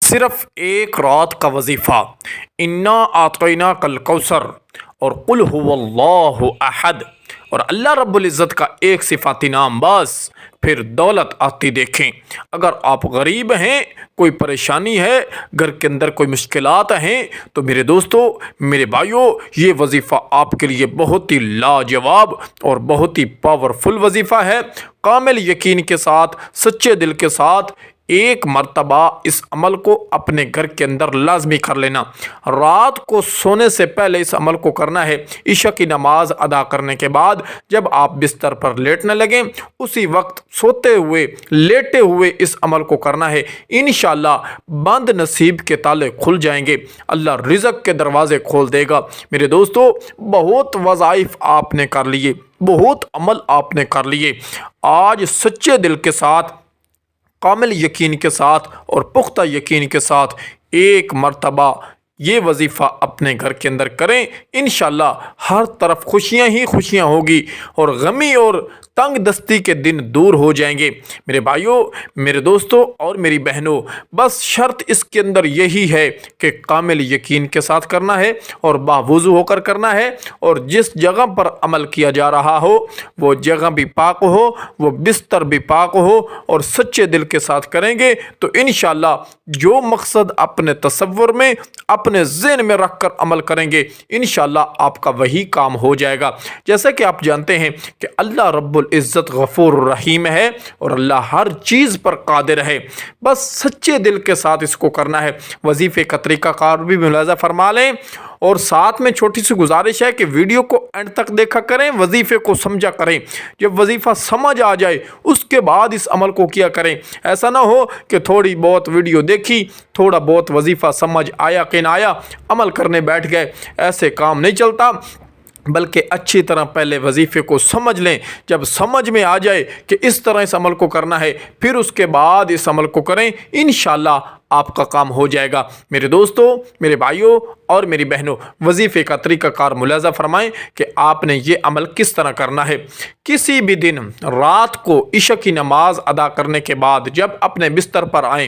صرف ایک رات کا وظیفہ، انا اعطینا کل کوثر اور قل هو اللہ احد، اور اللہ رب العزت کا ایک صفاتی نام، بس پھر دولت آتی دیکھیں۔ اگر آپ غریب ہیں، کوئی پریشانی ہے، گھر کے اندر کوئی مشکلات ہیں، تو میرے دوستو، میرے بھائیوں، یہ وظیفہ آپ کے لیے بہت ہی لاجواب اور بہت ہی پاورفل وظیفہ ہے۔ کامل یقین کے ساتھ، سچے دل کے ساتھ ایک مرتبہ اس عمل کو اپنے گھر کے اندر لازمی کر لینا۔ رات کو سونے سے پہلے اس عمل کو کرنا ہے۔ عشاء کی نماز ادا کرنے کے بعد جب آپ بستر پر لیٹنے لگیں، اسی وقت سوتے ہوئے، لیٹے ہوئے اس عمل کو کرنا ہے۔ انشاءاللہ بند نصیب کے تالے کھل جائیں گے، اللہ رزق کے دروازے کھول دے گا۔ میرے دوستو، بہت وظائف آپ نے کر لیے، بہت عمل آپ نے کر لیے۔ آج سچے دل کے ساتھ، کامل یقین کے ساتھ اور پختہ یقین کے ساتھ ایک مرتبہ یہ وظیفہ اپنے گھر کے اندر کریں۔ انشاءاللہ ہر طرف خوشیاں ہی خوشیاں ہوگی اور غمی اور تنگ دستی کے دن دور ہو جائیں گے۔ میرے بھائیوں، میرے دوستوں اور میری بہنوں، بس شرط اس کے اندر یہی ہے کہ کامل یقین کے ساتھ کرنا ہے اور باوضو ہو کر کرنا ہے، اور جس جگہ پر عمل کیا جا رہا ہو وہ جگہ بھی پاک ہو، وہ بستر بھی پاک ہو، اور سچے دل کے ساتھ کریں گے تو انشاءاللہ جو مقصد اپنے تصور میں، اپنے ذہن میں رکھ کر عمل کریں گے، انشاءاللہ آپ کا وہی کام ہو جائے گا۔ جیسا کہ آپ جانتے ہیں کہ اللہ رب العزت غفور الرحیم ہے اور اللہ ہر چیز پر قادر ہے۔ بس سچے دل کے ساتھ اس کو کرنا ہے۔ وظیفے کا طریقہ کار بھی ملاحظہ فرما لیں، اور ساتھ میں چھوٹی سی گزارش ہے کہ ویڈیو کو اینڈ تک دیکھا کریں، وظیفے کو سمجھا کریں۔ جب وظیفہ سمجھ آ جائے اس کے بعد اس عمل کو کیا کریں۔ ایسا نہ ہو کہ تھوڑی بہت ویڈیو دیکھی، تھوڑا بہت وظیفہ سمجھ آیا کہ نہ آیا، عمل کرنے بیٹھ گئے، ایسے کام نہیں چلتا۔ بلکہ اچھی طرح پہلے وظیفے کو سمجھ لیں۔ جب سمجھ میں آ جائے کہ اس طرح اس عمل کو کرنا ہے، پھر اس کے بعد اس عمل کو کریں، انشاءاللہ آپ کا کام ہو جائے گا۔ میرے دوستوں، میرے بھائیوں اور میری بہنوں، وظیفے کا طریقہ کار ملاحظہ فرمائیں کہ آپ نے یہ عمل کس طرح کرنا ہے۔ کسی بھی دن رات کو عشاء کی نماز ادا کرنے کے بعد جب اپنے بستر پر آئیں،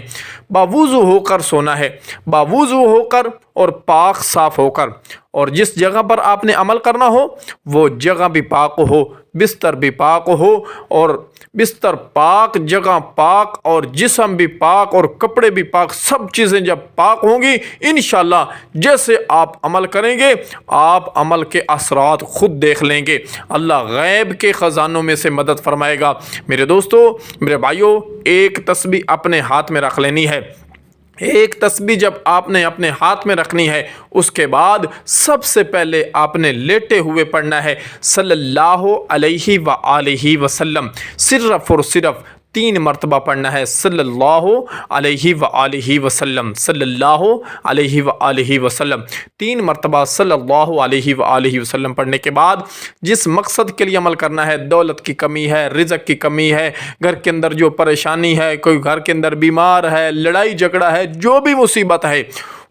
باوضو ہو کر سونا ہے، باوضو ہو کر اور پاک صاف ہو کر، اور جس جگہ پر آپ نے عمل کرنا ہو وہ جگہ بھی پاک ہو، بستر بھی پاک ہو، اور بستر پاک، جگہ پاک، اور جسم بھی پاک اور کپڑے بھی پاک، سب چیزیں جب پاک ہوں گی، انشاءاللہ جیسے آپ عمل کریں گے آپ عمل کے اثرات خود دیکھ لیں گے۔ اللہ غیب کے خزانوں میں سے مدد فرمائے گا۔ میرے دوستو، میرے بھائیوں، ایک تسبیح اپنے ہاتھ میں رکھ لینی ہے۔ ایک تسبیح جب آپ نے اپنے ہاتھ میں رکھنی ہے، اس کے بعد سب سے پہلے آپ نے لیٹے ہوئے پڑھنا ہے صلی اللہ علیہ وآلہ وسلم، صرف اور صرف 3 مرتبہ پڑھنا ہے صلی اللہ علیہ وآلہ وسلم، صلی اللہ علیہ وآلہ وسلم، 3 مرتبہ صلی اللہ علیہ وآلہ وسلم پڑھنے کے بعد جس مقصد کے لیے عمل کرنا ہے، دولت کی کمی ہے، رزق کی کمی ہے، گھر کے اندر جو پریشانی ہے، کوئی گھر کے اندر بیمار ہے، لڑائی جھگڑا ہے، جو بھی مصیبت ہے،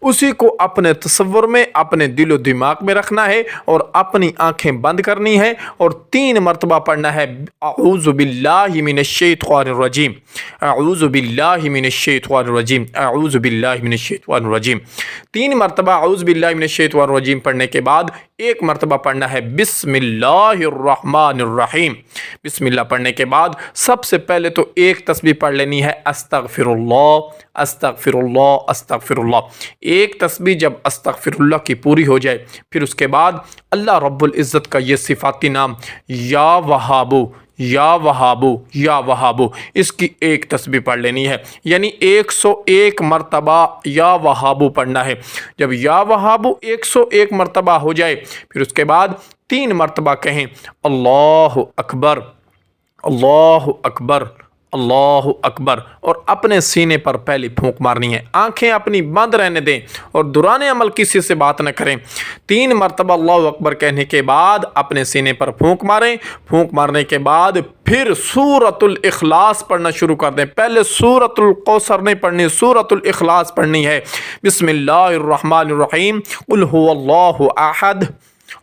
اسی کو اپنے تصور میں، اپنے دل و دماغ میں رکھنا ہے اور اپنی آنکھیں بند کرنی ہے اور 3 مرتبہ پڑھنا ہے اعوذ باللہ من الشیطان الرجیم، اعوذ باللہ من الشیطان الرجیم، اعوذ باللہ من الشیطان الرجیم۔ 3 مرتبہ اعوذ باللہ من الشیطان الرجیم پڑھنے کے بعد 1 مرتبہ پڑھنا ہے بسم اللہ الرحمن الرحیم۔ بسم اللہ پڑھنے کے بعد سب سے پہلے تو ایک تسبیح پڑھ لینی ہے استغفر اللہ، استغفر اللہ، استغفر اللہ۔ ایک تسبیح جب استغفر اللہ کی پوری ہو جائے، پھر اس کے بعد اللہ رب العزت کا یہ صفاتی نام یا وہابو، یا وہابو، یا وہابو، اس کی ایک تسبیح پڑھ لینی ہے، یعنی 101 مرتبہ یا وہابو پڑھنا ہے۔ جب یا وہابو 101 مرتبہ ہو جائے، پھر اس کے بعد 3 مرتبہ کہیں اللہ اکبر، اللہ اکبر، اللہ اکبر، اور اپنے سینے پر پہلی پھونک مارنی ہے۔ آنکھیں اپنی بند رہنے دیں اور دوران عمل کسی سے بات نہ کریں۔ 3 مرتبہ اللہ اکبر کہنے کے بعد اپنے سینے پر پھونک ماریں۔ پھونک مارنے کے بعد پھر سورۃ الاخلاص پڑھنا شروع کر دیں۔ پہلے سورۃ الکوثر نہیں پڑھنی، سورۃ الاخلاص پڑھنی ہے۔ بسم اللہ الرحمن الرحیم، قل هو اللہ احد